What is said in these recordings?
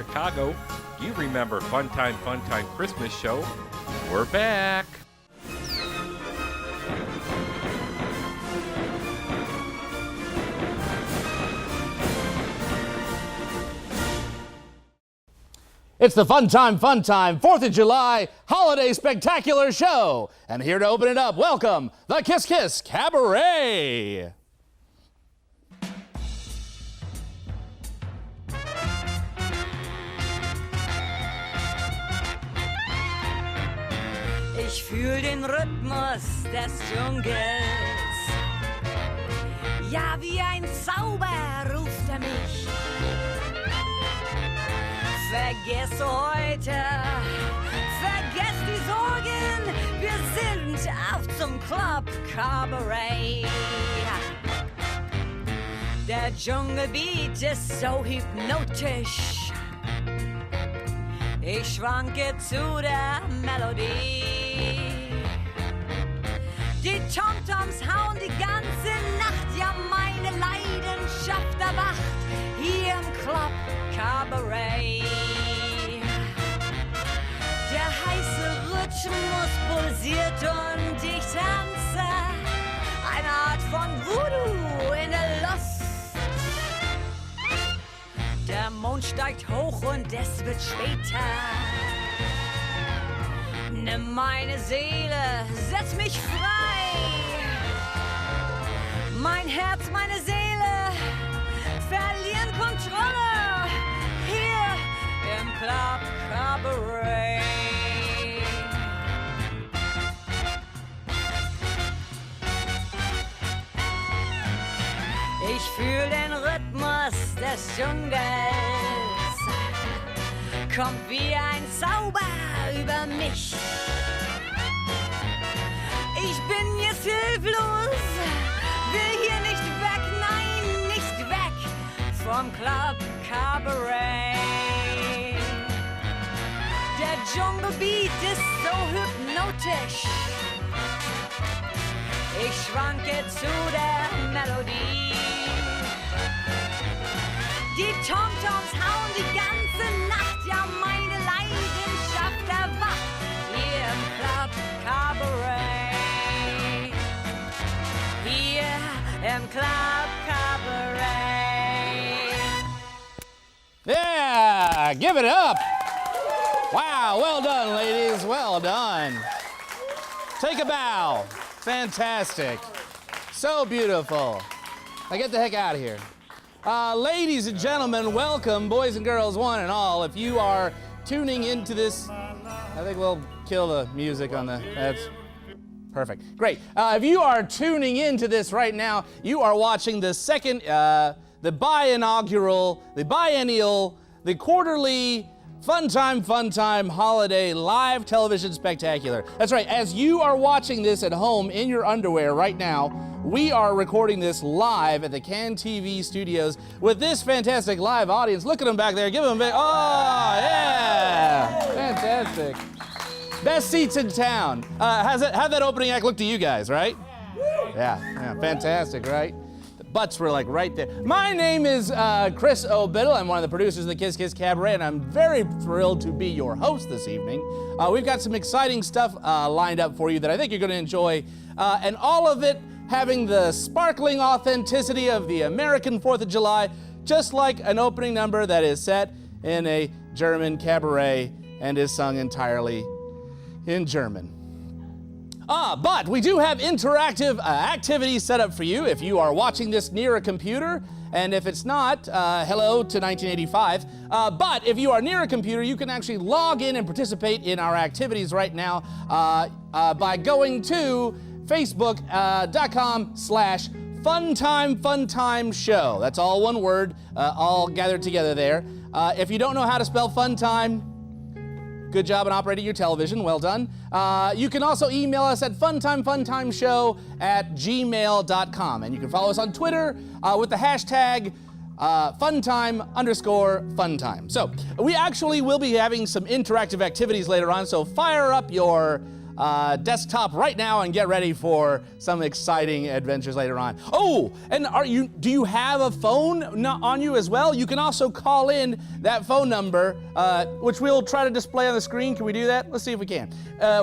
Chicago, you remember Funtime Funtime Christmas Show. We're back. It's the Funtime Funtime 4th of July Holiday Spectacular Show. And here to open it up, welcome the Kiss Cabaret. Ich fühl den Rhythmus des Dschungels. Ja, wie ein Zauber ruft er mich. Vergiss heute, vergiss die Sorgen, wir sind auf zum Club Cabaret. Der Dschungelbeat ist so hypnotisch, ich schwanke zu der Melodie. Die Tomtoms hauen die ganze Nacht, ja meine Leidenschaft erwacht hier im Club Cabaret. Der heiße Rhythmus pulsiert und ich tanze, eine Art von Voodoo in der Luft. Der Mond steigt hoch und es wird später. Nimm meine Seele, setz mich frei. Mein Herz, meine Seele verlieren Kontrolle hier im Club Cabaret. Ich fühl den Rhythmus des Dschungels, kommt wie ein Zauber über mich. Ich bin jetzt hilflos, will hier nicht weg, nein, nicht weg vom Club Cabaret. Der Dschungelbeat ist so hypnotisch, ich schwanke zu der Melodie. Die Tomtoms hauen die ganze Nacht, ja meine Leidenschaft erwacht hier im Club Cabaret. Hier im Club Cabaret. Yeah, give it up. Wow, well done, ladies, well done. Take a bow. Fantastic. So beautiful. Now get the heck out of here. Ladies and gentlemen, welcome, boys and girls, one and all. If you are tuning into this, I think we'll kill the music on the, that's perfect. Great. If you are tuning into this right now, you are watching the second, the biennial, the quarterly Funtime Funtime Holiday Live Television Spectacular. That's right, as you are watching this at home in your underwear right now, we are recording this live at the Can TV studios with this fantastic live audience. Look at them back there, give them a big, oh yeah, fantastic. Best seats in town. How'd that opening act look to you guys, right? Yeah, fantastic, right? Butts were like right there. My name is Chris O'Biddle. I'm one of the producers of the Kiss Cabaret, and I'm very thrilled to be your host this evening. We've got some exciting stuff lined up for you that I think you're going to enjoy, and all of it having the sparkling authenticity of the American 4th of July, just like an opening number that is set in a German cabaret and is sung entirely in German. But we do have interactive activities set up for you if you are watching this near a computer, and if it's not, hello to 1985. But if you are near a computer, you can actually log in and participate in our activities right now by going to facebook.com/Funtime Funtime Show. That's all one word, all gathered together there. If you don't know how to spell Funtime, good job on operating your television, well done. You can also email us at funtimefuntimeshow@gmail.com. And you can follow us on Twitter with the hashtag Funtime_Funtime. So we actually will be having some interactive activities later on, so fire up your desktop right now and get ready for some exciting adventures later on. Oh, and do you have a phone on you as well? You can also call in that phone number, which we'll try to display on the screen. Can we do that? Let's see if we can.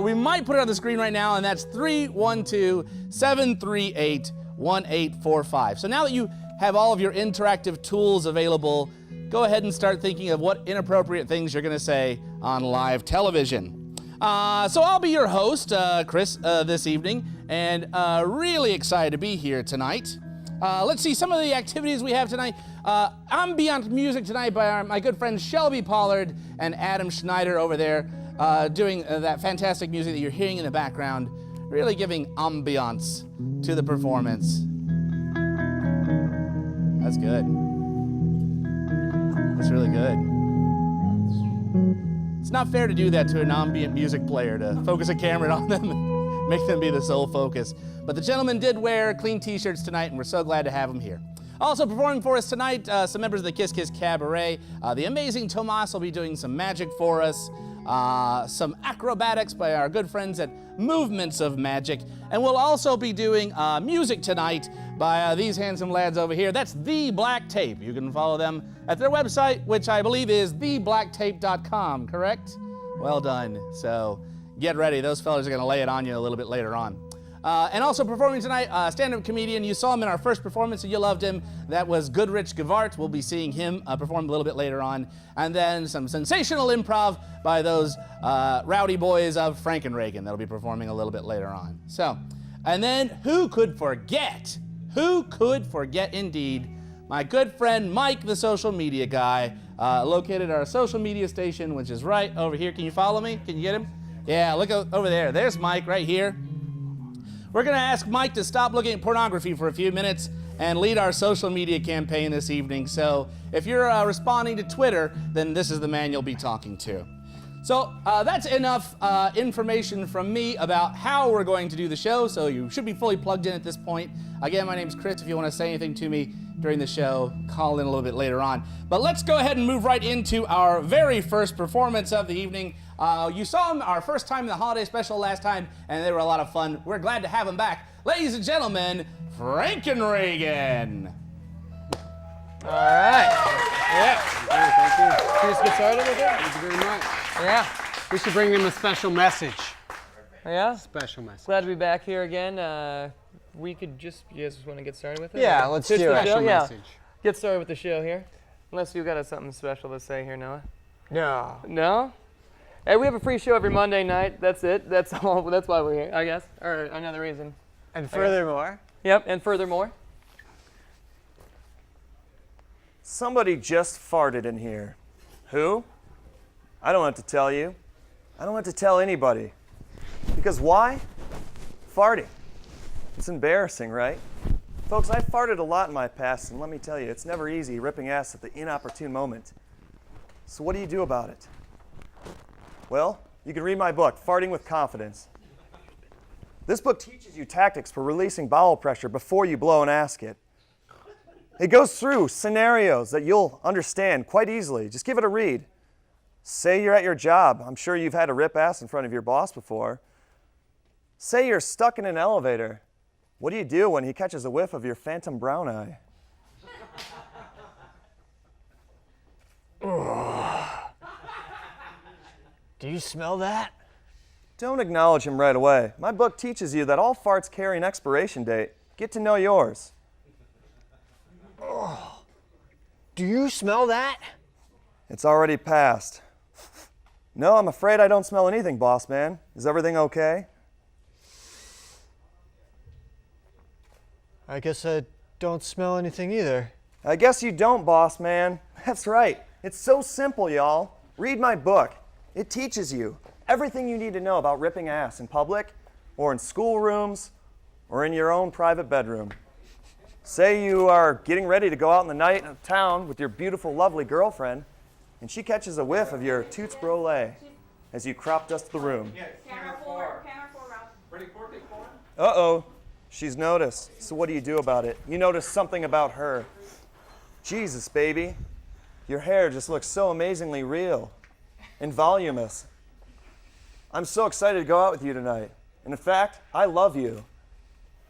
We might put it on the screen right now, and that's 312-738-1845. So now that you have all of your interactive tools available, go ahead and start thinking of what inappropriate things you're going to say on live television. So I'll be your host, Chris, this evening, and really excited to be here tonight. Let's see some of the activities we have tonight. Ambient music tonight by my good friends Shelby, Pollard, and Adam Schneider over there, doing that fantastic music that you're hearing in the background, really giving ambiance to the performance. That's good. That's really good. It's not fair to do that to an ambient music player, to focus a camera on them and make them be the sole focus. But the gentlemen did wear clean t-shirts tonight, and we're so glad to have them here. Also performing for us tonight, some members of the Kiss Cabaret. The Amazing Tomas will be doing some magic for us. Some acrobatics by our good friends at Movements of Magic. And we'll also be doing music tonight by these handsome lads over here. That's The Black Tape. You can follow them at their website, which I believe is theblacktape.com, correct? Well done. So get ready. Those fellas are going to lay it on you a little bit later on. And also performing tonight, stand-up comedian. You saw him in our first performance and you loved him. That was Goodrich Gevaart. We'll be seeing him perform a little bit later on. And then some sensational improv by those rowdy boys of Frankenreagen that'll be performing a little bit later on. So, and then who could forget? Who could forget indeed my good friend Mike, the social media guy, located at our social media station, which is right over here. Can you follow me? Can you get him? Yeah, look over there. There's Mike right here. We're going to ask Mike to stop looking at pornography for a few minutes and lead our social media campaign this evening. So if you're responding to Twitter, then this is the man you'll be talking to. So that's enough information from me about how we're going to do the show, so you should be fully plugged in at this point. Again, my name's Chris. If you want to say anything to me during the show, call in a little bit later on. But let's go ahead and move right into our very first performance of the evening. You saw them our first time in the holiday special last time, and they were a lot of fun. We're glad to have them back. Ladies and gentlemen, Frankenreagen. All right. Yeah. Thank you. Can we just get started with it? Thank you very much. Yeah. We should bring them a special message. Yeah? Special message. Glad to be back here again. You guys just want to get started with it? Yeah, Or let's just do the it. show? Special Yeah. message. Get started with the show here. Unless you've got something special to say here, Noah. No. No? Hey, we have a free show every Monday night. That's it. That's all. That's why we're here, I guess. Or another reason. And furthermore, Yep, and furthermore. Somebody just farted in here. Who? I don't have to tell you. I don't have to tell anybody. Because why? Farting. It's embarrassing, right? Folks, I've farted a lot in my past, and let me tell you, it's never easy ripping ass at the inopportune moment. So what do you do about it? Well, you can read my book, Farting with Confidence. This book teaches you tactics for releasing bowel pressure before you blow an asket. It goes through scenarios that you'll understand quite easily. Just give it a read. Say you're at your job. I'm sure you've had to rip ass in front of your boss before. Say you're stuck in an elevator. What do you do when he catches a whiff of your phantom brown eye? do you smell that? Don't acknowledge him right away. My book teaches you that all farts carry an expiration date. Get to know yours. Do you smell that? It's already passed. No, I'm afraid I don't smell anything, boss man. Is everything okay? I guess I don't smell anything either. I guess you don't, boss man. That's right. It's so simple, y'all. Read my book. It teaches you everything you need to know about ripping ass in public, or in schoolrooms, or in your own private bedroom. Say you are getting ready to go out in the night of town with your beautiful, lovely girlfriend, and she catches a whiff of your toots brole as you crop dust the room. Camera four, Ralph. Ready, 4, take 4? Uh-oh, she's noticed. So what do you do about it? You notice something about her. Jesus, baby, your hair just looks so amazingly real and voluminous. I'm so excited to go out with you tonight. And in fact, I love you.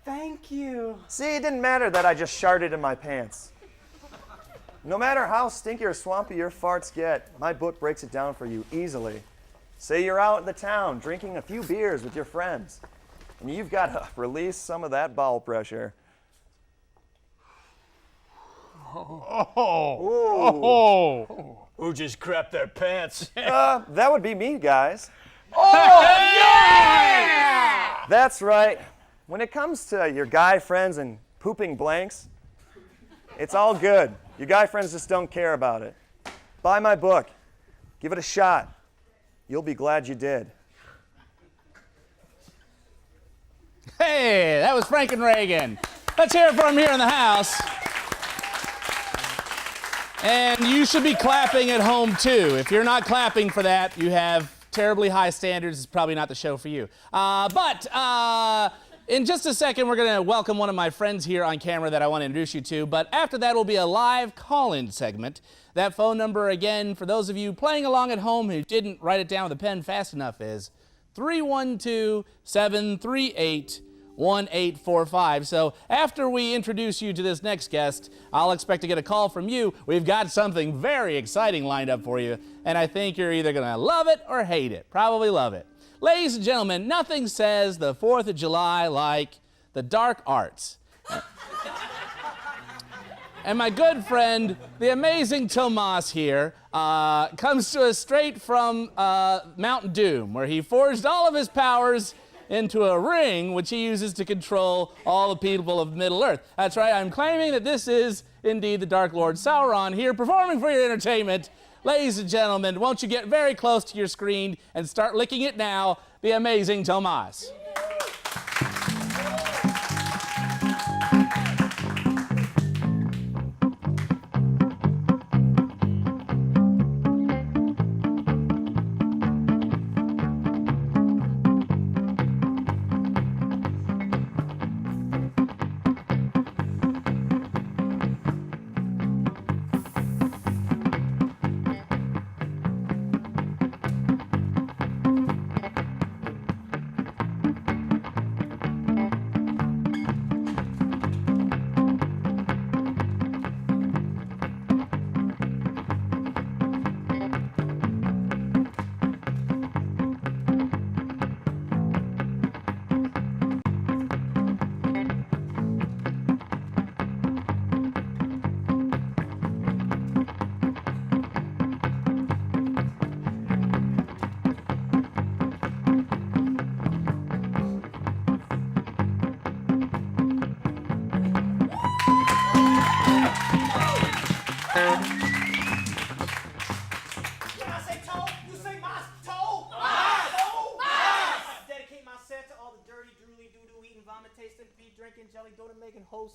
Thank you. See, it didn't matter that I just sharted in my pants. No matter how stinky or swampy your farts get, my book breaks it down for you easily. Say you're out in the town drinking a few beers with your friends, and you've got to release some of that bowel pressure. Who just crapped their pants? That would be me, guys. Yeah! That's right. When it comes to your guy friends and pooping blanks, it's all good. Your guy friends just don't care about it. Buy my book. Give it a shot. You'll be glad you did. Hey, that was Frankenreagen. Let's hear it from here in the house. And you should be clapping at home too. If you're not clapping for that, you have terribly high standards. It's probably not the show for you. In just a second, we're going to welcome one of my friends here on camera that I want to introduce you to. But after that will be a live call-in segment. That phone number, again, for those of you playing along at home who didn't write it down with a pen fast enough, is 312-738-1845. So after we introduce you to this next guest, I'll expect to get a call from you. We've got something very exciting lined up for you, and I think you're either going to love it or hate it. Probably love it. Ladies and gentlemen, nothing says the 4th of July like the dark arts. And my good friend, the Amazing Tomas here, comes to us straight from Mount Doom, where he forged all of his powers into a ring, which he uses to control all the people of Middle-earth. That's right, I'm claiming that this is indeed the Dark Lord Sauron here, performing for your entertainment. Ladies and gentlemen, won't you get very close to your screen and start licking it now, the Amazing Tomas.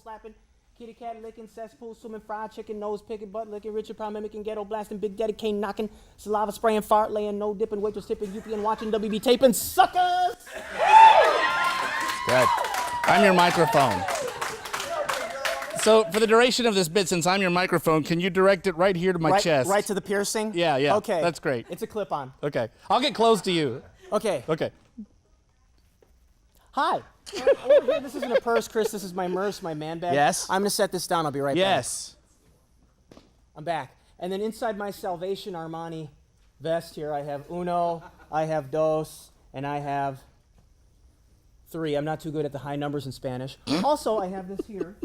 Slapping, kitty cat licking, cesspool swimming, fried chicken, nose picking, butt licking, Richard Pryor mimicking, ghetto blasting, Big Daddy Kane knocking, saliva spraying, fart laying, no dipping, waitress tipping, UP and watching, WB taping, suckers! Good. I'm your microphone. So for the duration of this bit, since I'm your microphone, can you direct it right here to my chest? Right to the piercing? Yeah. Okay. That's great. It's a clip-on. Okay. I'll get close to you. Okay. Okay. Hi. Over here, this isn't a purse, Chris. This is my merce, my man bag. Yes. I'm going to set this down. I'll be right back. Yes. I'm back. And then inside my Salvation Armani vest here, I have uno, I have dos, and I have three. I'm not too good at the high numbers in Spanish. Also, I have this here.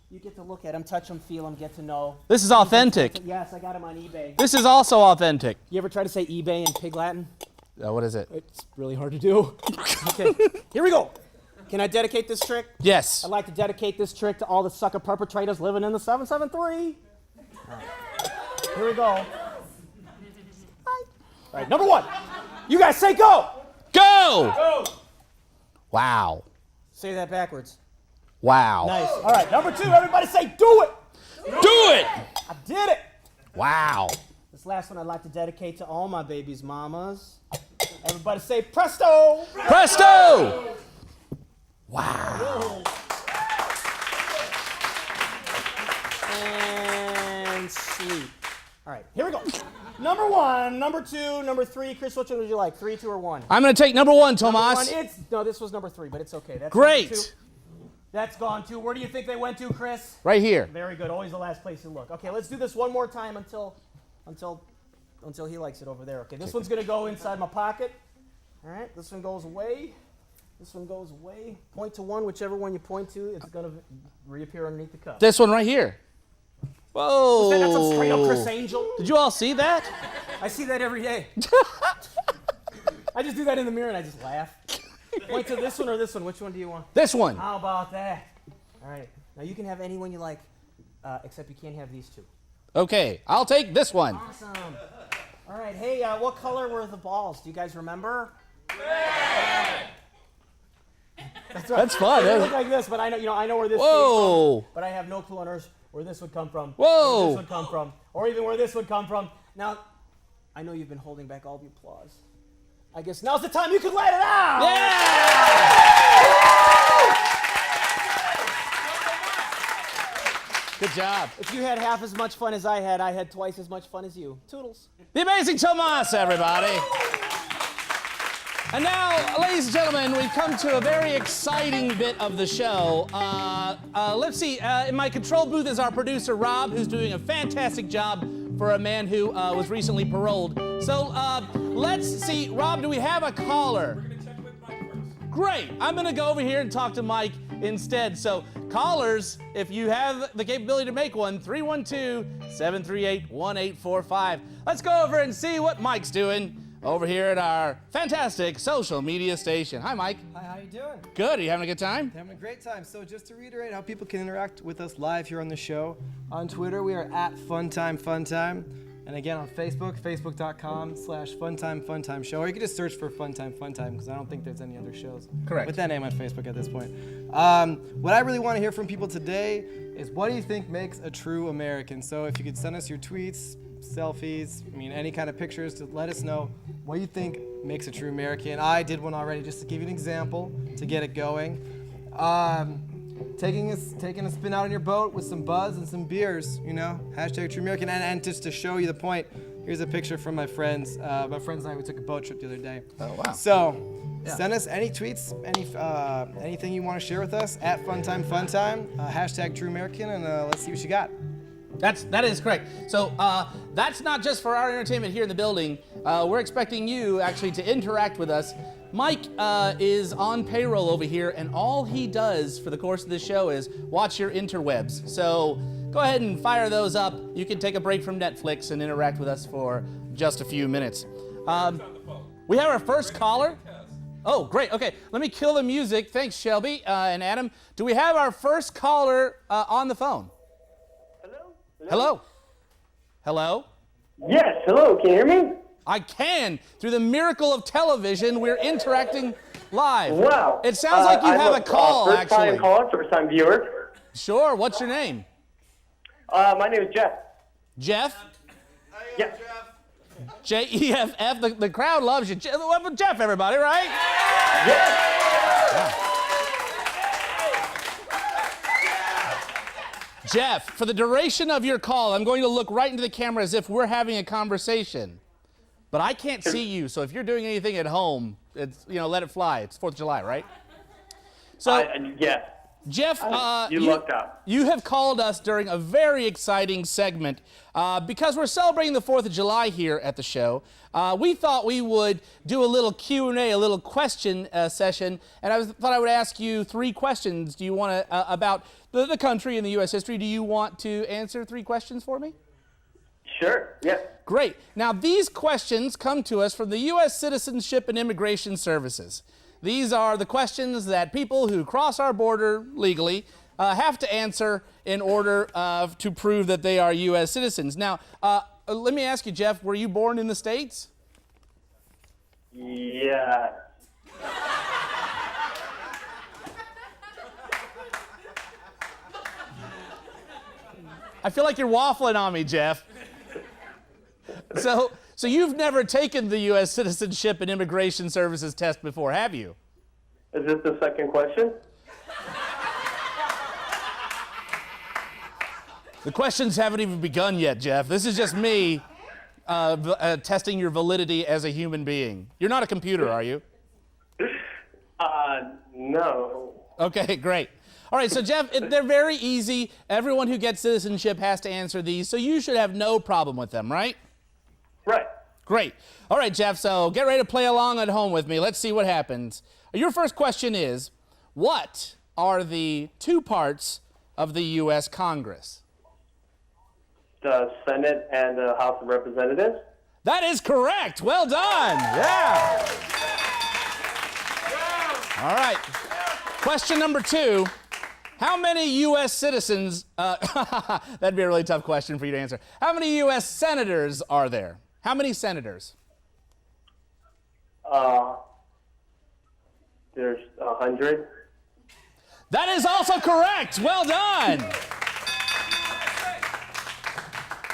You get to look at them, touch them, feel them, get to know. This is authentic. Yes, I got them on eBay. This is also authentic. You ever try to say eBay in Pig Latin? What is it? It's really hard to do. Okay, here we go. Can I dedicate this trick? Yes. I'd like to dedicate this trick to all the sucker perpetrators living in the 773. Right. Here we go. All right, number one. You guys say go. Go! Go. Wow. Say that backwards. Wow. Nice. All right, number two, everybody say do it. Do it! I did it. Wow. This last one I'd like to dedicate to all my babies' mamas. Everybody say presto. Presto! Wow. And sleep. All right, here we go. Number 1, number 2, number 3. Chris, which one would you like? 3, 2, or 1? I'm going to take number 1, Number Tomas. 1, no, this was number 3, but it's okay. That's Great. number 2. That's gone too. Where do you think they went to, Chris? Right here. Very good. Always the last place you look. Okay, let's do this one more time until he likes it over there. Okay, this one's gonna go inside my pocket. All right, this one goes away. This one goes away. Point to one, whichever one you point to, it's gonna reappear underneath the cup. This one right here. Whoa. That's a straight up Chris Angel. Did you all see that? I see that every day. I just do that in the mirror and I just laugh. Point to this one or this one. Which one do you want? This one. How about that? All right. Now you can have any one you like, except you can't have these two. Okay, I'll take this one. Awesome. All right. Hey, what color were the balls? Do you guys remember? Red. That's right. That's fun. They look like this, but I know, I know where this came Whoa. from. But I have no clue on earth where this would come from. Whoa. Where this would come from, or even where this would come from. Now, I know you've been holding back all the applause. I guess now's the time you can let it out. Yeah! Good job. If you had half as much fun as I had twice as much fun as you. Toodles. The Amazing Tomas, everybody. And now, ladies and gentlemen, we've come to a very exciting bit of the show. Let's see, in my control booth is our producer, Rob, who's doing a fantastic job for a man who was recently paroled. So let's see, Rob, do we have a caller? We're gonna check with Mike first. Great, I'm gonna go over here and talk to Mike instead. So callers, if you have the capability to make one, 312-738-1845. Let's go over and see what Mike's doing over here at our fantastic social media station. Hi, Mike. Hi, how you doing? Good, are you having a good time? Having a great time. So just to reiterate how people can interact with us live here on the show, on Twitter we are at Funtime Funtime, and again on Facebook, facebook.com/Funtime Funtime Show, or you can just search for Funtime Funtime because I don't think there's any other shows Correct. with that name on Facebook at this point. What I really want to hear from people today is what do you think makes a true American? So if you could send us your tweets, selfies, any kind of pictures to let us know what you think makes a true American. I did one already just to give you an example to get it going. Taking a spin out on your boat with some buzz and some beers, hashtag true American. And just to show you the point, here's a picture from my friends. My friends and I, we took a boat trip the other day. Oh, wow. So send us any tweets, anything you want to share with us at Funtime Funtime, hashtag true American, and let's see what you got. That is correct. So that's not just for our entertainment here in the building. We're expecting you actually to interact with us. Mike is on payroll over here, and all he does for the course of this show is watch your interwebs. So go ahead and fire those up. You can take a break from Netflix and interact with us for just a few minutes. We have our first caller. Oh, great. Okay, let me kill the music. Thanks, Shelby and Adam. Do we have our first caller on the phone? Hello? Hello? Yes, hello, can you hear me? I can. Through the miracle of television, we're interacting live. Wow. It sounds like you have a call, first actually. First-time caller, first-time viewer. Sure. What's your name? My name is Jeff. Jeff? Yeah. Jeff. The crowd loves you. Jeff, everybody, right? Yes. Jeff, for the duration of your call, I'm going to look right into the camera as if we're having a conversation. But I can't see you, so if you're doing anything at home, it's, let it fly. It's 4th of July, right? So, yeah. Jeff, you lucked out. You have called us during a very exciting segment. Because we're celebrating the 4th of July here at the show, we thought we would do a little Q&A, a little question session, and I thought I would ask you 3 questions. Do you want to, about the country and the U.S. history, do you want to answer 3 questions for me? Sure, yeah. Great. Now, these questions come to us from the U.S. Citizenship and Immigration Services. These are the questions that people who cross our border legally have to answer in order to prove that they are U.S. citizens. Now, let me ask you, Jeff, were you born in the States? Yeah. I feel like you're waffling on me, Jeff. So you've never taken the U.S. Citizenship and Immigration Services test before, have you? Is this the second question? The questions haven't even begun yet, Jeff. This is just me testing your validity as a human being. You're not a computer, are you? No. Okay, great. All right, so Jeff, they're very easy. Everyone who gets citizenship has to answer these, so you should have no problem with them, right? Right. Great. All right, Jeff, so get ready to play along at home with me. Let's see what happens. Your first question is, what are the two parts of the U.S. Congress? The Senate and the House of Representatives. That is correct. Well done. Yeah. All right. Question number 2. How many U.S. citizens, that'd be a really tough question for you to answer. How many U.S. senators are there? How many senators? There's 100. That is also correct. Well done.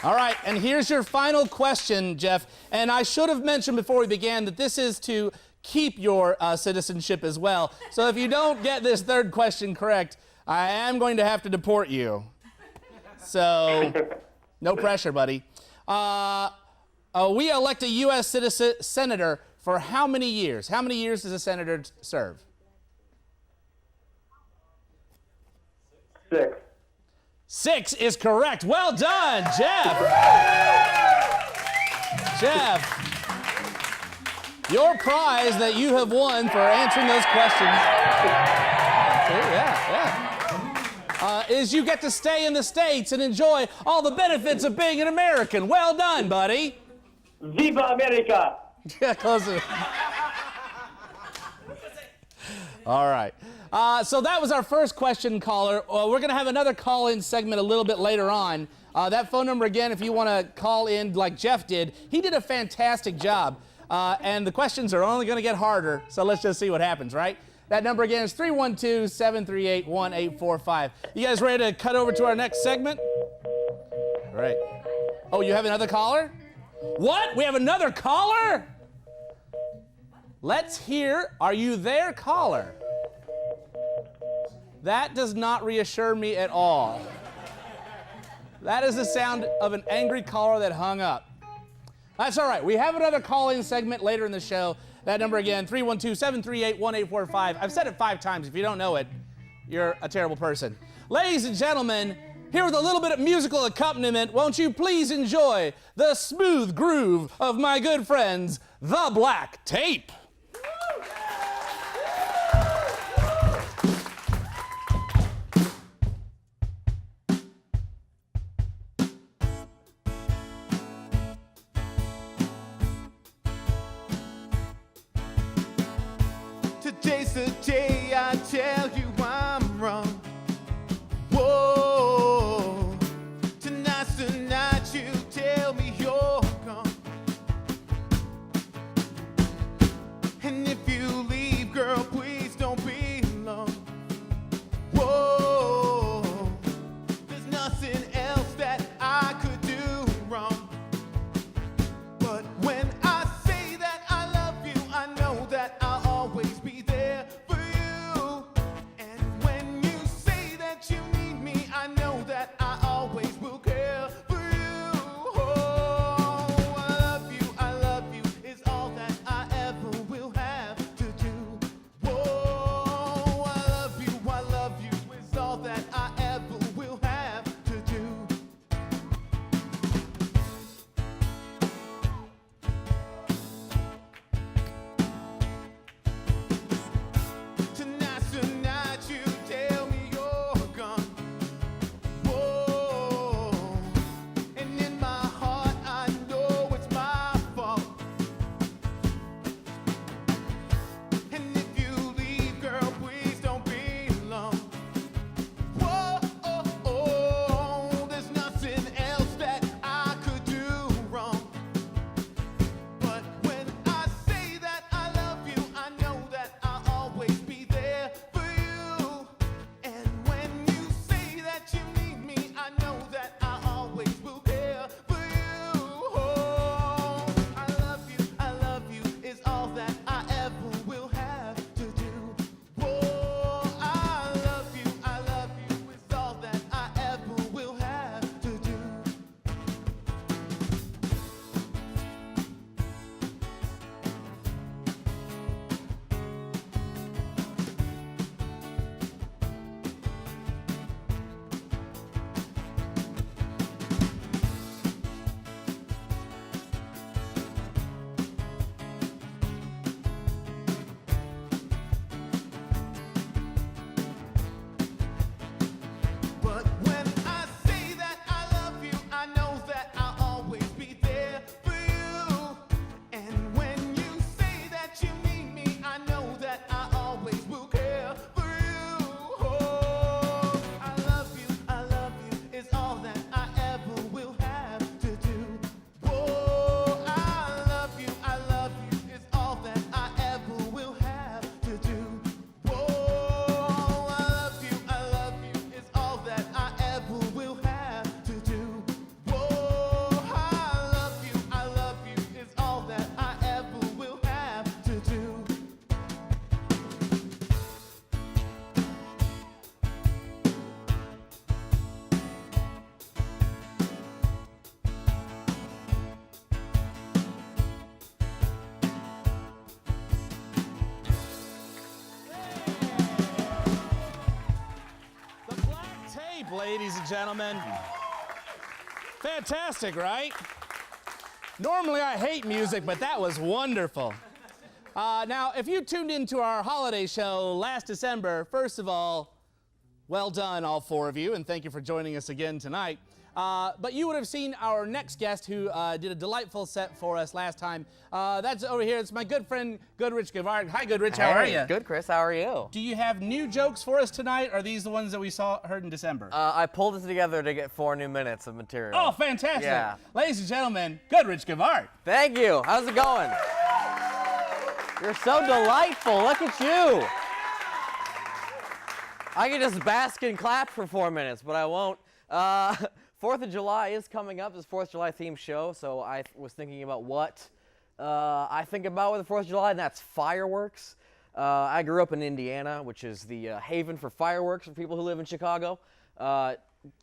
All right, and here's your final question, Jeff. And I should have mentioned before we began that this is to keep your citizenship as well. So if you don't get this third question correct, I am going to have to deport you. So no pressure, buddy. We elect a U.S. senator for how many years? How many years does a senator serve? 6. 6 is correct. Well done, Jeff. Jeff, your prize that you have won for answering those questions is you get to stay in the States and enjoy all the benefits of being an American. Well done, buddy. Viva America! Yeah, closer. All right. So that was our first question, caller. We're going to have another call-in segment a little bit later on. That phone number again, if you want to call in like Jeff did, he did a fantastic job. And the questions are only going to get harder, so let's just see what happens, right? That number again is 312-738-1845. You guys ready to cut over to our next segment? All right. Oh, you have another caller? What? We have another caller? Let's hear, are you there, caller? That does not reassure me at all. That is the sound of an angry caller that hung up. That's all right. We have another call-in segment later in the show. That number again, 312-738-1845. I've said it 5 times. If you don't know it, you're a terrible person. Ladies and gentlemen, here with a little bit of musical accompaniment, won't you please enjoy the smooth groove of my good friends, The Black Tape. Today's the day I tell you I'm wrong. Whoa, tonight's the night you tell me you're gone. And if you leave, girl, please don't be long. Whoa, there's nothing else that I could do wrong. But when I say that I love you, I know that I'll always be there for you. and gentlemen. Fantastic, right? Normally I hate music, but that was wonderful. Now, if you tuned into our holiday show last December, first of all, well done, all four of you, and thank you for joining us again tonight. But you would have seen our next guest who did a delightful set for us last time. That's over here. It's my good friend, Goodrich Gevaart. Hi, Goodrich. How are you? Good, Chris. How are you? Do you have new jokes for us tonight, or are these the ones that we heard in December? I pulled it together to get 4 new minutes of material. Oh, fantastic. Yeah. Ladies and gentlemen, Goodrich Gevaart. Thank you. How's it going? You're so delightful. Look at you. I could just bask and clap for 4 minutes, but I won't. 4th of July is coming up. This 4th of July themed show, so I was thinking about what I think about with the 4th of July, and that's fireworks. I grew up in Indiana, which is the haven for fireworks for people who live in Chicago. As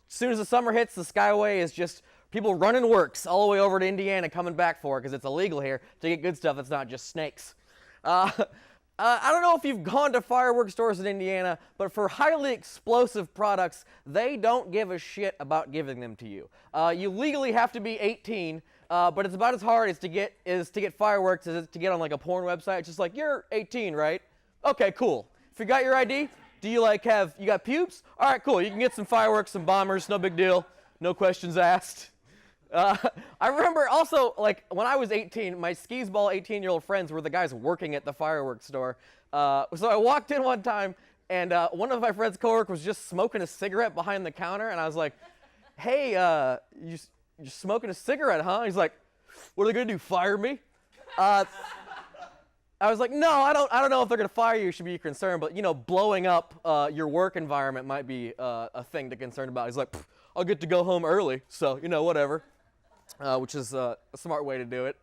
soon as the summer hits, the Skyway is just people running works all the way over to Indiana coming back for it because it's illegal here to get good stuff that's not just snakes. I don't know if you've gone to fireworks stores in Indiana, but for highly explosive products, they don't give a shit about giving them to you. You legally have to be 18, but it's about as hard as to get fireworks as to get on like a porn website. It's just like, you're 18, right? Okay, cool. If you got your ID, do you you got pubes? All right, cool. You can get some fireworks, some bombers, no big deal. No questions asked. I remember also, like, when I was 18, my skis ball 18-year-old friends were the guys working at the fireworks store. So I walked in one time, and one of my friend's coworkers was just smoking a cigarette behind the counter, and I was like, hey, you're smoking a cigarette, huh? He's like, what are they going to do, fire me? I was like, no, I don't know if they're going to fire you. You should be concerned, but, you know, blowing up your work environment might be a thing to concern about. He's like, I'll get to go home early, so, you know, whatever. Which is a smart way to do it.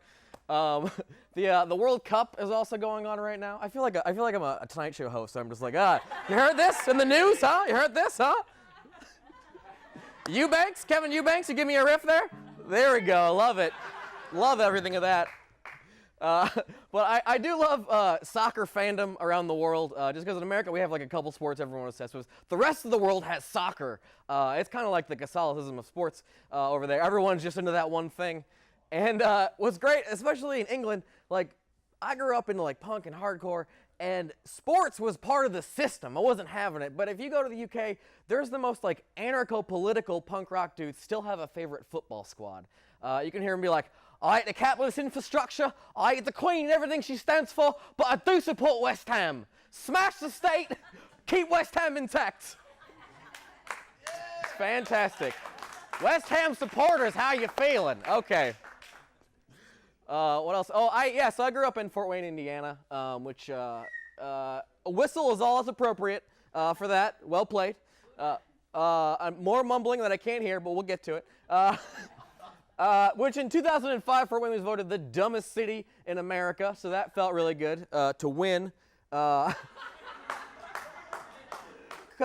The World Cup is also going on right now. I feel like I'm a Tonight Show host. So I'm just like, you heard this in the news, huh? You heard this, huh? Kevin Eubanks, you give me a riff there? There we go. Love it. Love everything of that. But I do love soccer fandom around the world, just because in America we have like a couple sports everyone is obsessed with. The rest of the world has soccer. It's kind of like the Catholicism of sports over there. Everyone's just into that one thing. And what's great, especially in England, like I grew up into like punk and hardcore, and sports was part of the system. I wasn't having it. But if you go to the UK, there's the most like anarcho-political punk rock dudes still have a favorite football squad. You can hear them be like, I hate the capitalist infrastructure, I hate the Queen and everything she stands for, but I do support West Ham. Smash the state, keep West Ham intact. It's fantastic. West Ham supporters, how you feeling? Okay. What else? So I grew up in Fort Wayne, Indiana, which a whistle is all as appropriate for that. Well played. I'm more mumbling that I can't hear, but we'll get to it. Which in 2005, Fort Wayne was voted the dumbest city in America, so that felt really good to win. Because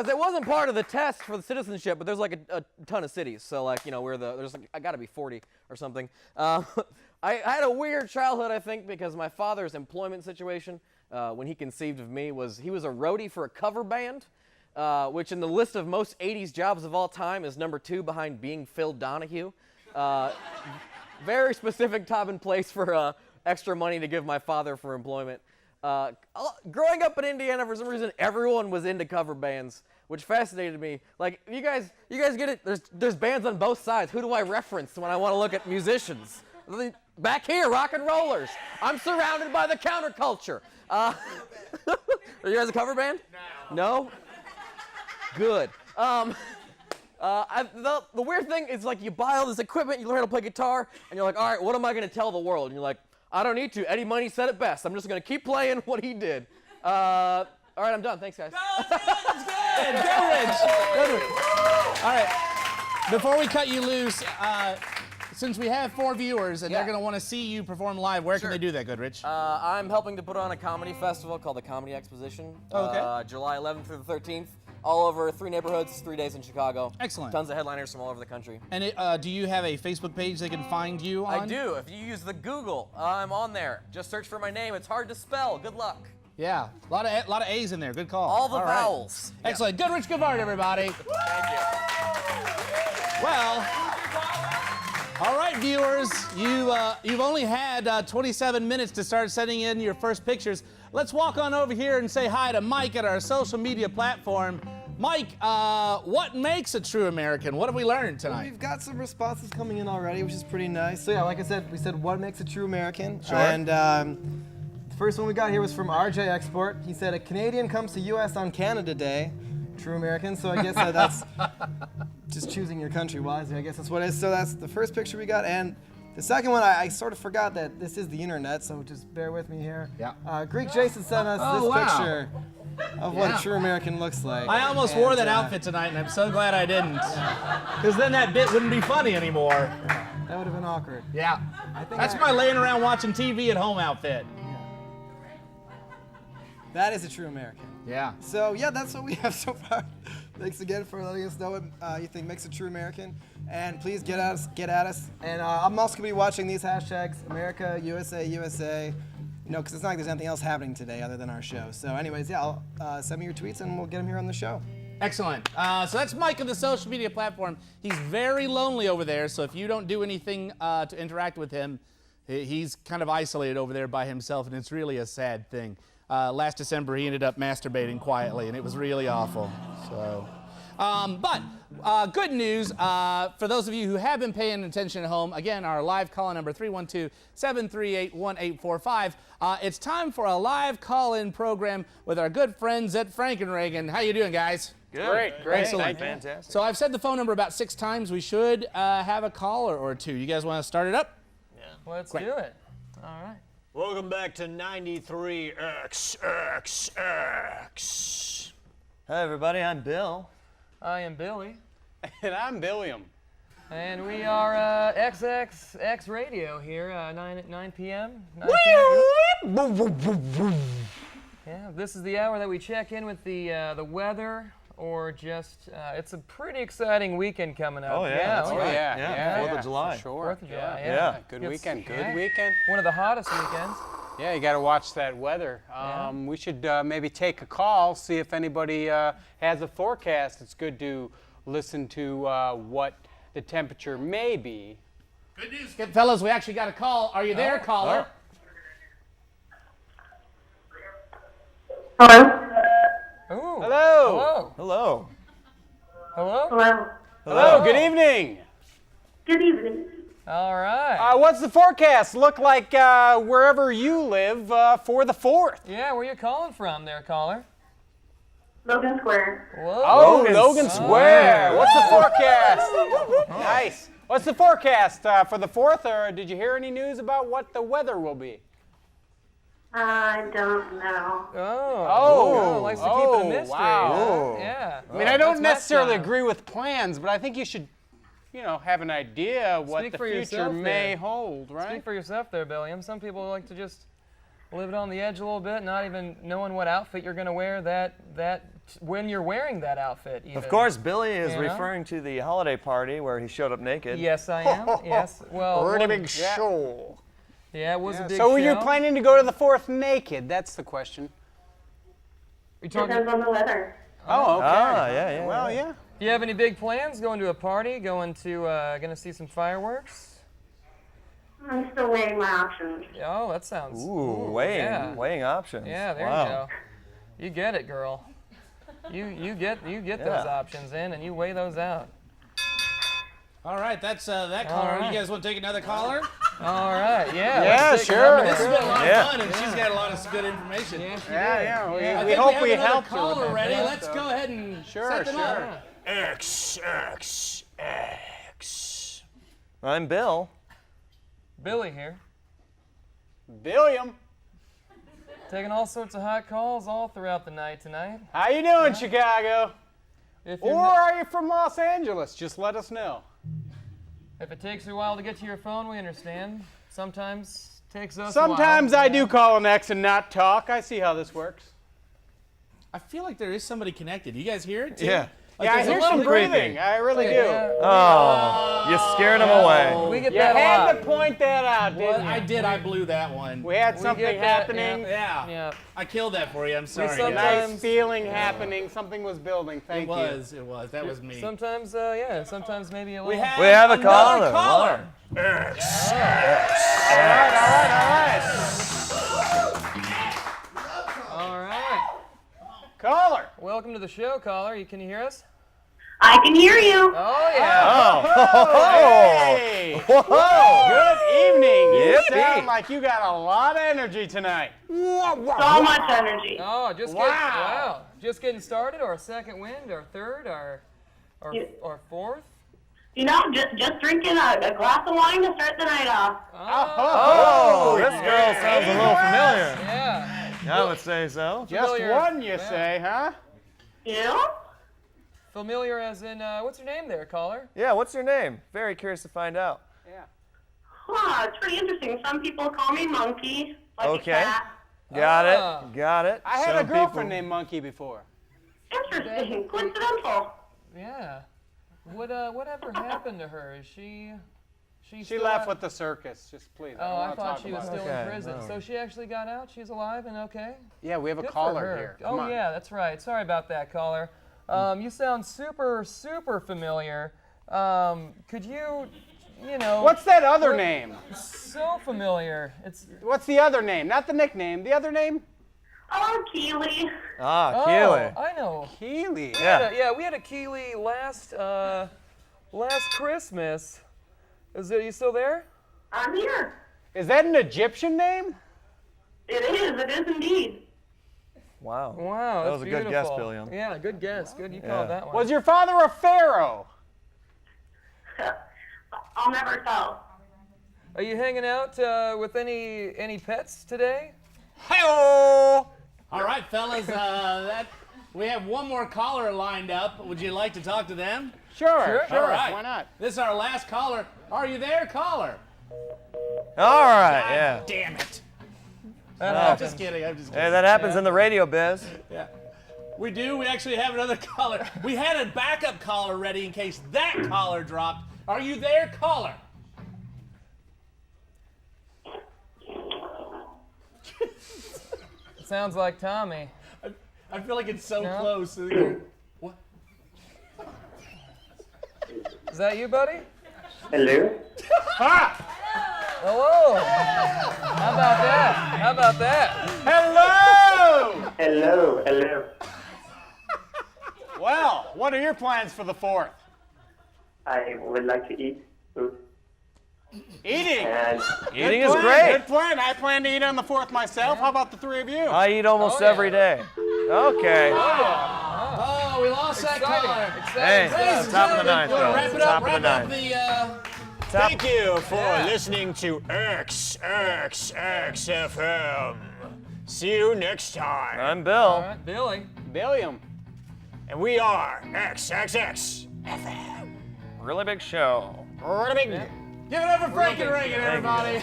it wasn't part of the test for the citizenship, but there's like a ton of cities, so like, you know, there's like, I gotta be 40 or something. I had a weird childhood, I think, because my father's employment situation when he conceived of me was he was a roadie for a cover band, which in the list of most 80s jobs of all time is number 2 behind being Phil Donahue. Very specific time and place for extra money to give my father for employment. Growing up in Indiana, for some reason, everyone was into cover bands, which fascinated me. Like, you guys get it? There's bands on both sides. Who do I reference when I want to look at musicians? Back here, rock and rollers. I'm surrounded by the counterculture. Are you guys a cover band? No? Good. The weird thing is, like, you buy all this equipment, you learn how to play guitar, and you're like, all right, what am I going to tell the world? And you're like, I don't need to. Eddie Money said it best. I'm just going to keep playing what he did. All right, I'm done. Thanks, guys. Good, Rich. All right, before we cut you loose, since we have 4 viewers and they're going to want to see you perform live, where can they do that, Goodrich? I'm helping to put on a comedy festival called the Comedy Exposition. July 11th through the 13th. All over 3 neighborhoods, 3 days in Chicago. Excellent. Tons of headliners from all over the country. And do you have a Facebook page they can find you on? I do. If you use the Google, I'm on there. Just search for my name. It's hard to spell. Good luck. Yeah, a lot of A's in there. Good call. All the vowels. Excellent. Goodrich Gevaart, everybody. Thank you. Well, all right, viewers, you've only had 27 minutes to start sending in your first pictures. Let's walk on over here and say hi to Mike at our social media platform. Mike, what makes a true American? What have we learned tonight? We've got some responses coming in already, which is pretty nice. So yeah, like I said, we said what makes a true American. Sure. And the first one we got here was from RJ Export. He said, a Canadian comes to U.S. on Canada Day. True American. So I guess that's just choosing your country wisely. I guess that's what it is. So that's the first picture we got. And the second one, I sort of forgot that this is the internet, so just bear with me here. Yeah. Greek Jason sent us this picture of what a true American looks like. I almost wore that outfit tonight, and I'm so glad I didn't. Because then that bit wouldn't be funny anymore. That would have been awkward. Yeah. That's my laying around watching TV at home outfit. That is a true American. Yeah. So yeah, that's what we have so far. Thanks again for letting us know what you think makes a true American. And please get at us. And I'm also gonna be watching these hashtags, America, USA, USA. You know, because it's not like there's anything else happening today other than our show. So anyways, yeah, I'll send me your tweets and we'll get them here on the show. Excellent. So that's Mike of the social media platform. He's very lonely over there, so if you don't do anything to interact with him, he's kind of isolated over there by himself, and it's really a sad thing. Last December, he ended up masturbating quietly, and it was really awful. So, but good news for those of you who have been paying attention at home. Again, our live call-in number 312-738-1845. It's time for a live call-in program with our good friends at Frankenreagen. How you doing, guys? Good. Great. Excellent. Fantastic. So I've said the phone number about 6 times. We should have a caller or two. You guys want to start it up? Yeah. Let's do it. All right. Welcome back to 93XXX. Hi, everybody. I'm Bill. I am Billy. And I'm Billiam. And we are XXX Radio here, 9 p.m. Yeah, this is the hour that we check in with the weather, or just, it's a pretty exciting weekend coming up. Oh, yeah. Oh, yeah. 4th of July. For sure. 4th of July, Yeah. Good weekend. Good weekend. One of the hottest weekends. Yeah, you got to watch that weather. We should maybe take a call, see if anybody has a forecast. It's good to listen to what the temperature may be. Good news, fellas. We actually got a call. Are you there, caller? Hello? Ooh. Hello. Hello. Hello? Hello? Hello. Good evening. Good evening. All right. What's the forecast look like wherever you live for the 4th? Yeah, where you calling from there, caller? Logan Square. Whoa. Oh, Logan Square. What's the forecast? Nice. What's the forecast for the 4th, or did you hear any news about what the weather will be? I don't know. Oh, likes to keep it a mystery. Wow. Yeah. I mean, I don't That's my necessarily style. agree with plans, but I think you should, have an idea what Speak the for future yourself may there. hold, right? Speak for yourself there, Billiam. Some people like to just live it on the edge a little bit, not even knowing what outfit you're going to wear when you're wearing that outfit. Even. Of course, Billy is You know? referring to the holiday party where he showed up naked. Yes, I am. Yes. Well, Pretty big show. Yeah, it was a big So show. you're planning to go to the 4th naked? That's the question. Depends on the weather. Oh, okay. Yeah. Well, yeah. Do you have any big plans? Going to a party? Going to see some fireworks? I'm still weighing my options. Oh, that sounds. Weighing options. Yeah, there you go. You get it, girl. You get those options in, and you weigh those out. All right, that's that caller. All right. You guys want to take another caller? All right, yeah. Yeah, let's take sure. it. This has been a lot of fun, and she's got a lot of good information. Yeah. I We think hope we we have another helped her with caller that. ready. Yeah, Let's so. go ahead and Sure. set them up. XXX. I'm Bill. Billy here. Billiam. Taking all sorts of hot calls all throughout the night tonight. How you doing, Chicago? If you're Or are you from Los Angeles? Just let us know. If it takes you a while to get to your phone, we understand. Sometimes takes us Sometimes a while. I do call an X and not talk. I see how this works. I feel like there is somebody connected. You guys hear it too? Yeah. Yeah, I hear some breathing. I really do. Oh, you scared him away. We get You that a had lot. to point that out, didn't you? I did. I blew that one. We had We something get that, happening. Yeah. Yeah. I killed that for you. I'm sorry, sometimes- guys. Nice feeling happening. Something was building. Thank you. It was. That was me. Sometimes, sometimes maybe a little. We have a another caller. All right. Caller. Welcome to the show, caller. Can you hear us? I can hear you. Oh yeah. Hey. Whoa. Good evening. You Yippee. sound like you got a lot of energy tonight. So much energy. Oh, Wow. Just getting started, or a second wind, or third, or fourth. You know, just drinking a glass of wine to start the night off. Oh, this girl sounds a little familiar. Yeah. I would say so. Just Familiar. one, you say, huh? You? Familiar as in, what's your name there, caller? Yeah, what's your name? Very curious to find out. Yeah. Huh, it's pretty interesting. Some people call me Monkey, like Okay. a cat. Got Ah. it. Got it. I had a Some girlfriend people- named Monkey before. Interesting. Coincidental. Yeah. Whatever happened to her? Is she She still left out? with the circus. Just please. Oh, don't I wanna thought talk she was about still it. in prison. So she actually got out? She's alive and okay? Yeah, we have a Good for caller her. here. Come Oh on. yeah, that's right. Sorry about that, caller. You sound super familiar. Could you know? What's that other name? So familiar. It's What's the other name? Not the nickname. The other name? Oh, Keely. Ah, Keely. I know. Keely. Yeah. We had a Keely last Christmas. Are you still there? I'm here. Is that an Egyptian name? It is indeed. Wow. Wow, That that's was a good guess, beautiful. Billiam. Yeah, good guess. Good, you Yeah. called that one. Was your father a pharaoh? I'll never tell. Are you hanging out with any pets today? Hi-oh! All right, fellas. We have one more caller lined up. Would you like to talk to them? Sure. All right. Why not? This is our last caller. Are you there, caller? All right. Yeah. Damn it. Oh. I'm just kidding. Hey, that happens in the radio biz. Yeah. We do. We actually have another caller. We had a backup caller ready in case that caller dropped. Are you there, caller? Sounds like Tommy. I feel like it's so No? close. What? Is that you, buddy? Hello? Hello. How about that? Hello! Hello. Well, what are your plans for the 4th? I would like to eat food. Eating. And Eating Good is plan, great. Good plan. I plan to eat on the 4th myself. How about the 3 of you? I eat almost Oh, yeah. every day. Okay. Oh, we lost that caller. Hey, Ladies and top of the gentlemen, ninth, we'll though. wrap it Top up. of the Wrap up ninth. the. Thank you for listening to XXXFM. See you next time. I'm Bill. All right, Billy. Billiam. And we are XXX. Really big show. Really big. Give it up for Frankenreagen, everybody.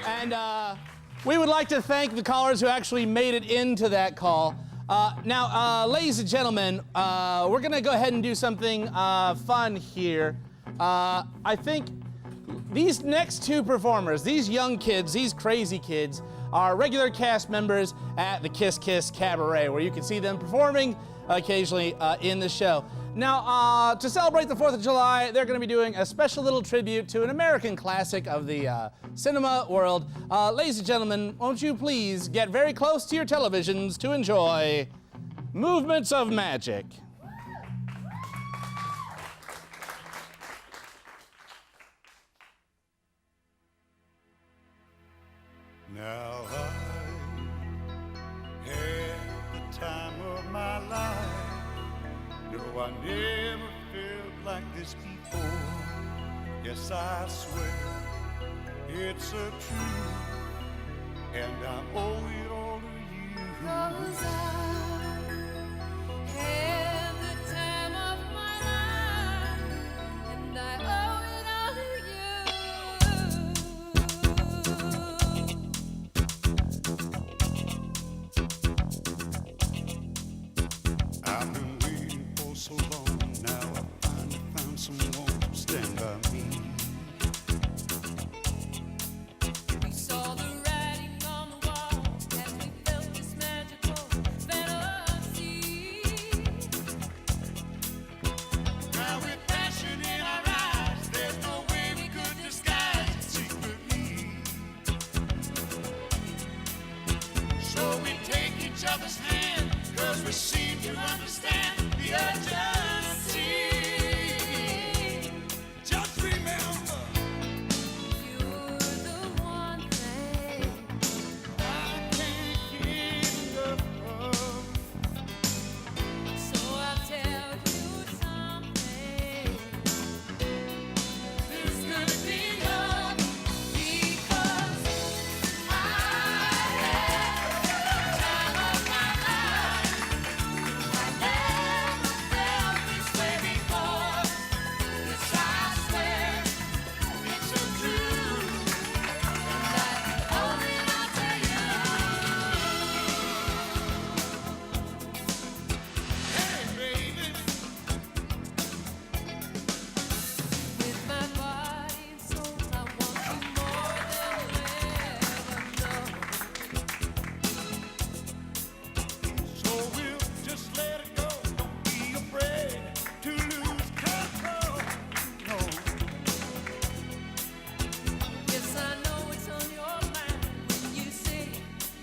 And we would like to thank the callers who actually made it into that call. Now, ladies and gentlemen, we're going to go ahead and do something fun here. I think these next two performers, these young kids, these crazy kids, are regular cast members at the Kiss Cabaret, where you can see them performing occasionally in the show. Now, to celebrate the 4th of July, they're going to be doing a special little tribute to an American classic of the cinema world. Ladies and gentlemen, won't you please get very close to your televisions to enjoy Movements of Magic. Now I had the time of my life. No, I never felt like this before. Yes, I swear it's a truth, and I owe it all to you. 'Cause I had the time of my life, and I owe it all to you. we seem to understand the urgency. Just remember, You're the one thing I can't get enough of. So I'll tell you something. This could be love, Because I had the time of my life. I never felt this way before. Yes, I swear it's so true. And I owe it all to hey baby. you. With my body and soul, I want you more than you'll ever know. So we'll just let it go. Don't be afraid to lose control. No. Yes, I know it's on your mind when you say,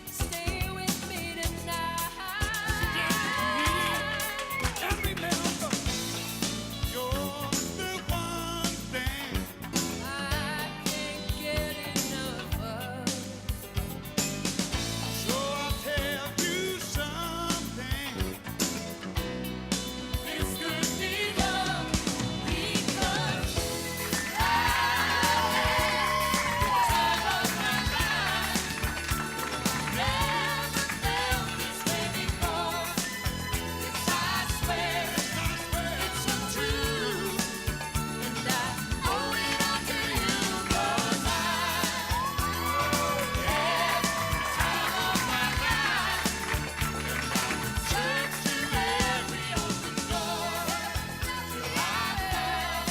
stay with me tonight. And remember, you're the one thing I can't get enough of. so I'll tell you something. This could be love because I had the time of my life. Never felt this way before. Yes, I swear it's so true. And I owe it all to you 'cause I had the time of my life. Searched through every open door till I found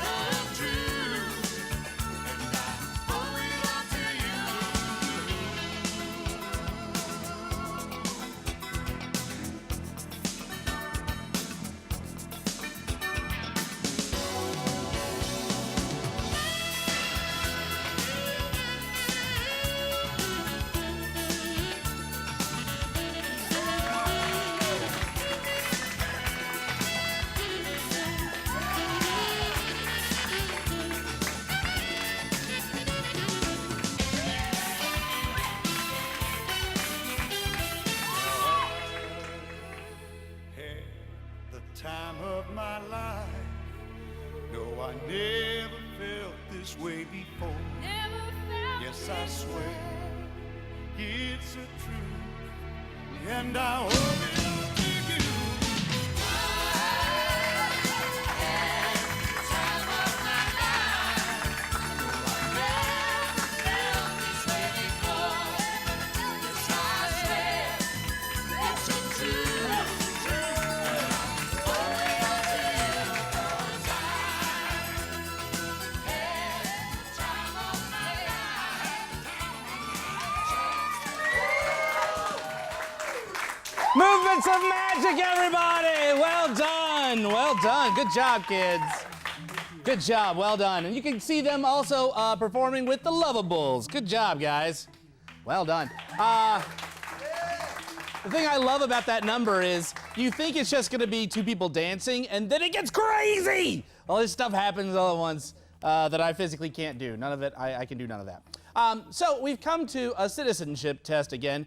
the truth. And I owe it all to you. Had the time of my life. No, I never felt this way before. Never felt Yes, I this swear way. it's a truth, and I owe it all to you. Time of my life. Never felt this way before. Yes, I swear it's so true. Owe it all to you 'cause I had the time of my life. Movements of magic, everybody! Well done, well done. Good job, kids. Good job, well done. And you can see them also performing with the Lovables. Good job, guys. Well done. The thing I love about that number is you think it's just gonna be two people dancing, and then it gets crazy! All this stuff happens all at once that I physically can't do. None of it, I can do none of that. So we've come to a citizenship test again.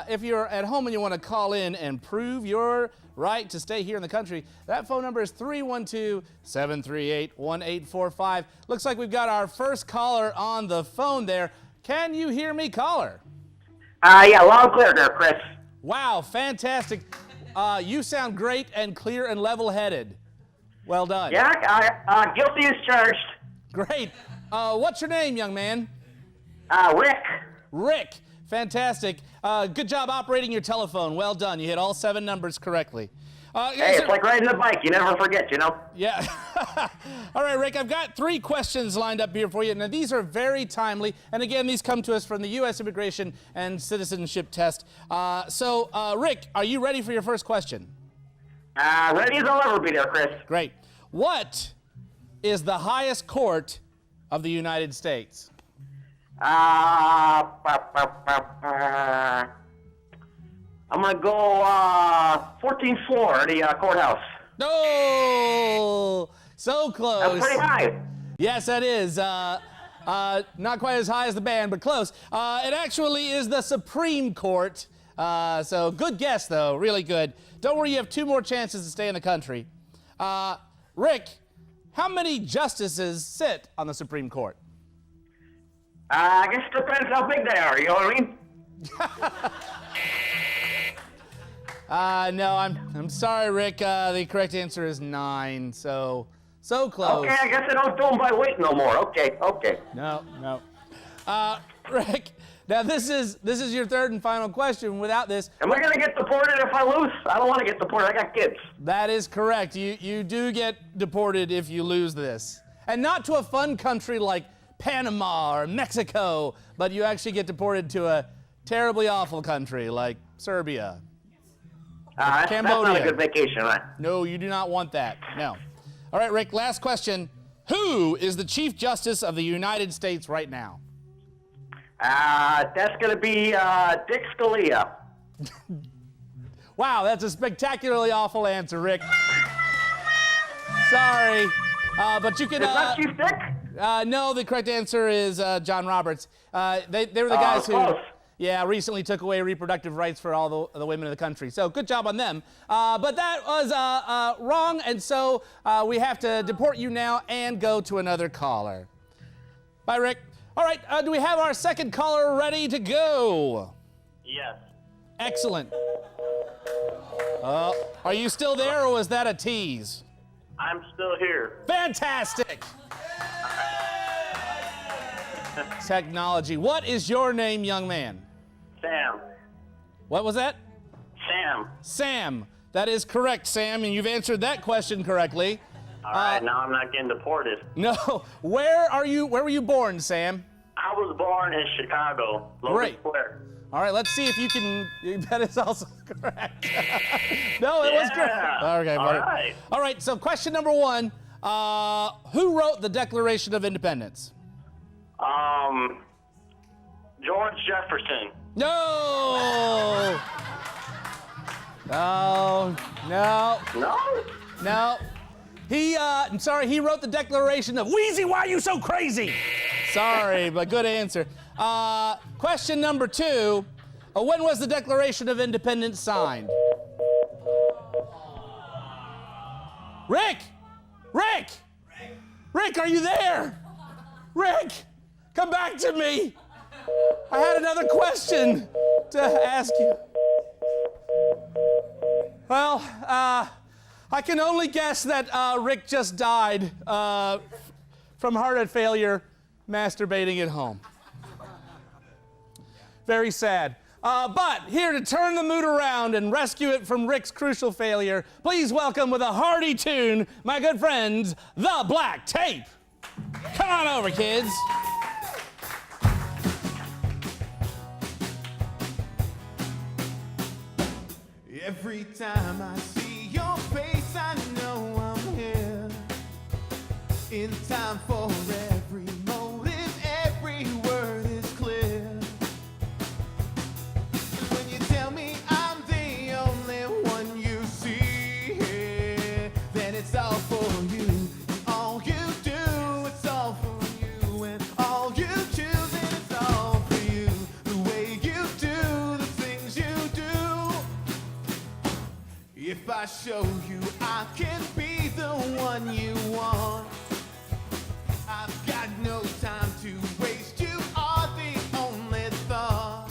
If you're at home and you want to call in and prove your right to stay here in the country, that phone number is 312-738-1845. Looks like we've got our first caller on the phone there. Can you hear me, caller? Yeah, loud and clear there, Chris. Wow, fantastic. You sound great and clear and level-headed. Well done. Yeah, guilty as charged. Great. What's your name, young man? Rick. Rick. Fantastic. Good job operating your telephone. Well done. You hit all 7 numbers correctly. Hey, it's like riding a bike. You never forget, you know? Yeah. All right, Rick, I've got 3 questions lined up here for you. Now, these are very timely. And again, these come to us from the U.S. Immigration and Citizenship Test. Rick, are you ready for your first question? Ready as I'll ever be there, Chris. Great. What is the highest court of the United States? I'm going to go 14th floor, the courthouse. No! So close. That's pretty high. Yes, that is. Not quite as high as the band, but close. It actually is the Supreme Court. So good guess, though. Really good. Don't worry, you have 2 more chances to stay in the country. Rick, how many justices sit on the Supreme Court? I guess it depends how big they are, you know what I mean? No, I'm sorry, Rick. The correct answer is 9. So close. Okay, I guess I don't do them by weight no more. Okay. No. Rick, now this is your 3rd and final question. Without this, Am I going to get deported if I lose? I don't want to get deported. I got kids. that is correct. You do get deported if you lose this. And not to a fun country like Panama or Mexico, but you actually get deported to a terribly awful country like Serbia. That's not a good vacation, right? No, you do not want that. No. All right, Rick, last question. Who is the Chief Justice of the United States right now? That's going to be Dick Scalia. Wow, that's a spectacularly awful answer, Rick. Sorry, but you can... Is that Chief Dick? No, the correct answer is John Roberts. They were the guys who... close. Yeah, recently took away reproductive rights for all the women in the country. So good job on them. But that was wrong, and so we have to deport you now and go to another caller. Bye, Rick. All right, do we have our second caller ready to go? Yes. Excellent. Are you still there, or was that a tease? I'm still here. Fantastic. Technology. What is your name, young man? Sam. What was that? Sam. Sam. That is correct, Sam, and you've answered that question correctly. All right, now I'm not getting deported. No. Where were you born, Sam? I was born in Chicago, Logan Great. Square. All right, let's see if you can. That is also correct. No, it was correct. Okay, buddy. All right. All right, so question number 1. Who wrote the Declaration of Independence? George Jefferson. No! No. I'm sorry, he wrote the Declaration of Wheezy, why are you so crazy? Sorry, but good answer. Question number 2. When was the Declaration of Independence signed? Rick! Rick, are you there? Rick, come back to me. I had another question to ask you. Well, I can only guess that Rick just died from heart failure masturbating at home. Very sad. But here to turn the mood around and rescue it from Rick's crucial failure, please welcome with a hearty tune, my good friends, The Black Tape. Come on over, kids. Every time I see your face, I know I'm here. In time for every motive, every word is clear. And when you tell me I'm the only one you see, then it's all for you. And all you do, it's all for you. And all you choose, and it's all for you. The way you do the things you do. If I show you I can be the one you want, I've got no time to waste. You are the only thought.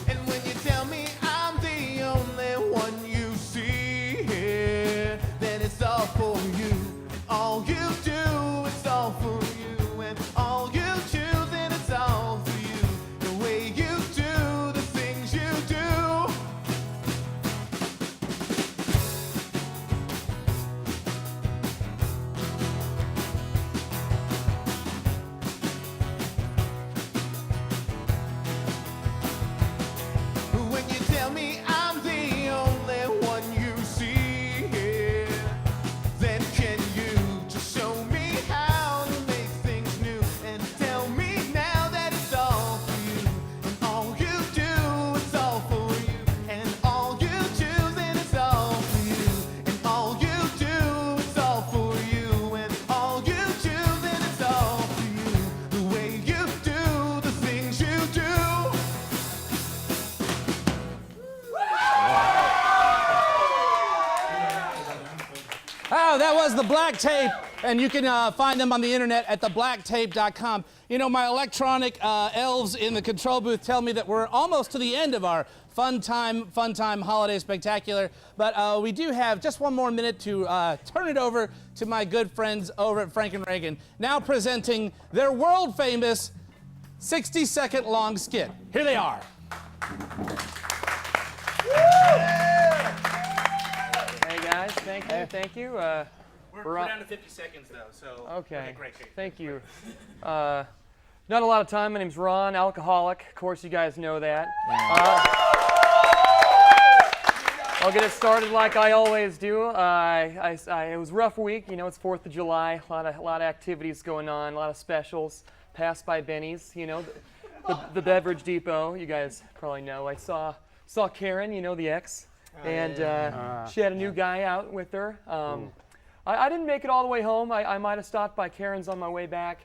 And when you tell me I'm the only one you see here, then it's all for you. And all you do, it's all for you. And all you choose, and it's all for you. The way you do the things you do. When you tell me I'm the only one you see here, then can you just show me how to make Wow, that was the Black Tape, and you can find them on the internet at theblacktape.com. You know, my electronic elves in the control booth tell me that we're almost to the end of our Funtime Holiday Spectacular, but we do have just one more minute to turn it over to my good friends over at Frankenreagen, now presenting their world-famous 60-second long skit. Here they are. Hey guys, thank you. We're down to 50 seconds though, so okay. Great. Thank you. Not a lot of time. My name's Ron, alcoholic. Of course, you guys know that. I'll get it started like I always do. It was a rough week. You know, it's 4th of July. A lot of activities going on. A lot of specials. Passed by Benny's. You know, the Beverage Depot. You guys probably know. I saw Karen. You know, the ex. And she had a new guy out with her. I didn't make it all the way home. I might have stopped by Karen's on my way back.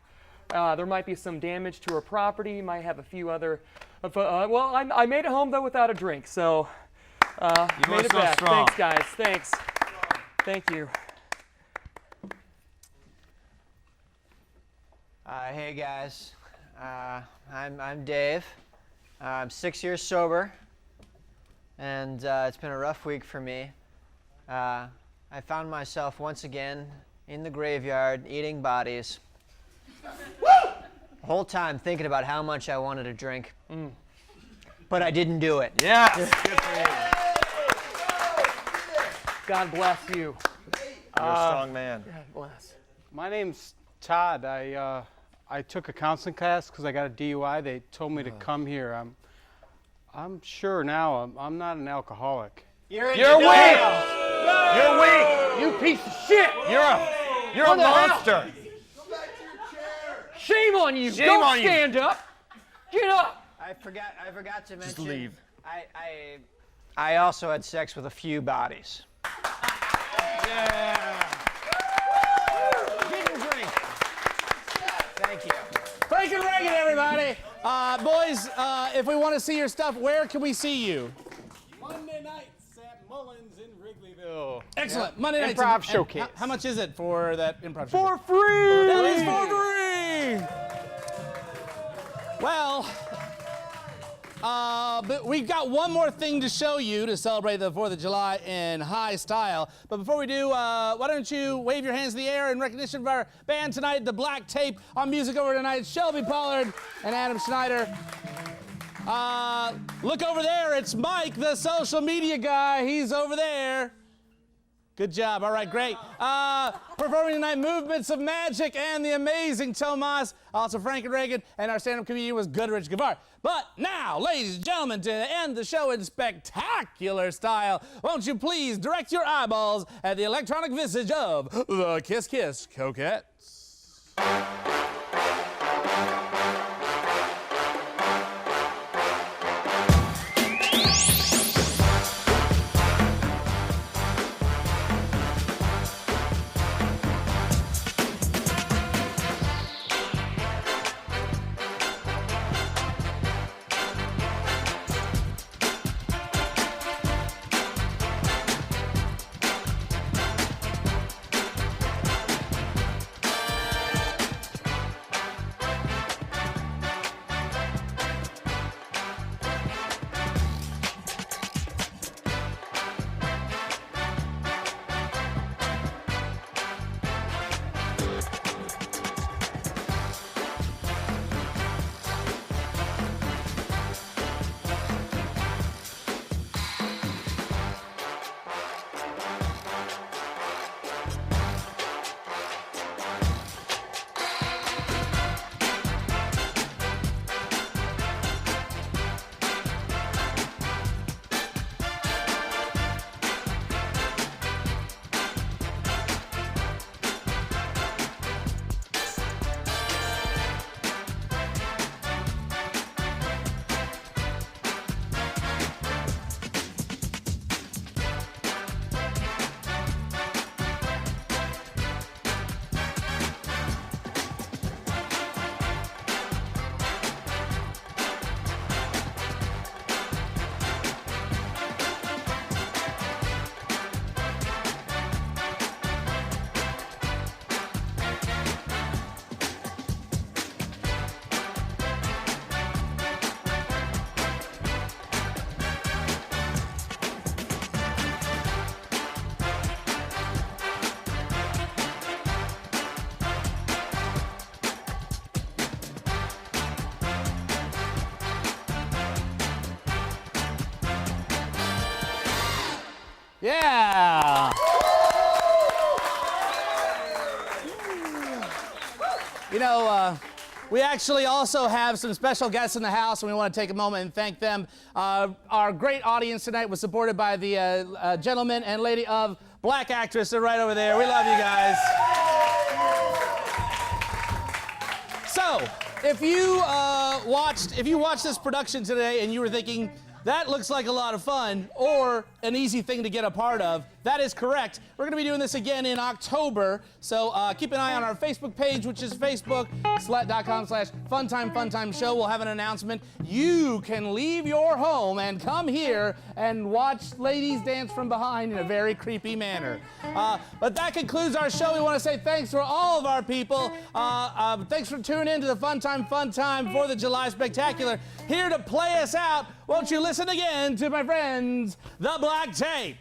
There might be some damage to her property. Might have a few other. I made it home though without a drink. So made it back. Strong. Thanks, guys. Thanks. Thank you. Hey guys, I'm Dave. I'm 6 years sober, and it's been a rough week for me. I found myself once again in the graveyard eating bodies. The whole time thinking about how much I wanted to drink, but I didn't do it. Yes. Good for you. God bless you. You're a strong man. God bless. My name's Todd. I took a counseling class because I got a DUI. They told me to come here. I'm sure now I'm not an alcoholic. You're weak. You're weak. You piece of shit. You're a monster. Shame on you. Shame Don't on you. stand up. Get up. I forgot to mention. Just leave. I also had sex with a few bodies. Yeah. Didn't drink. Thank you. Frankenreagen, everybody. Boys, if we want to see your stuff, where can we see you? Monday nights at Mullins in Wrigleyville. Excellent. Yep. Monday nights. Improv and showcase. How much is it for that improv For showcase? free. That is for free. Well, but we've got one more thing to show you to celebrate the 4th of July in high style. But before we do, why don't you wave your hands in the air in recognition of our band tonight, the Black Tape. On music over tonight, Shelby, Pollard, and Adam Schneider. Look over there, it's Mike, the social media guy. He's over there. Good job. All right, great. Performing tonight, Movements of Magic and the Amazing Tomas. Also Frankenreagen, and our stand-up comedian was Goodrich Gevaart. But now, ladies and gentlemen, to end the show in spectacular style, won't you please direct your eyeballs at the electronic visage of the Kiss Kiss Coquettes. Yeah. You know, we actually also have some special guests in the house, and we want to take a moment and thank them. Our great audience tonight was supported by the gentleman and lady of Black Actress. They're right over there. We love you guys. So, if you watched this production today and you were thinking, that looks like a lot of fun or an easy thing to get a part of, that is correct. We're going to be doing this again in October, so keep an eye on our Facebook page, which is facebook.com/Funtime Show. We'll have an announcement. You can leave your home and come here and watch ladies dance from behind in a very creepy manner. But that concludes our show. We want to say thanks to all of our people. Thanks for tuning in to the Funtime 4th of July Spectacular. Here to play us out, won't you listen again to my friends, The Black Tape.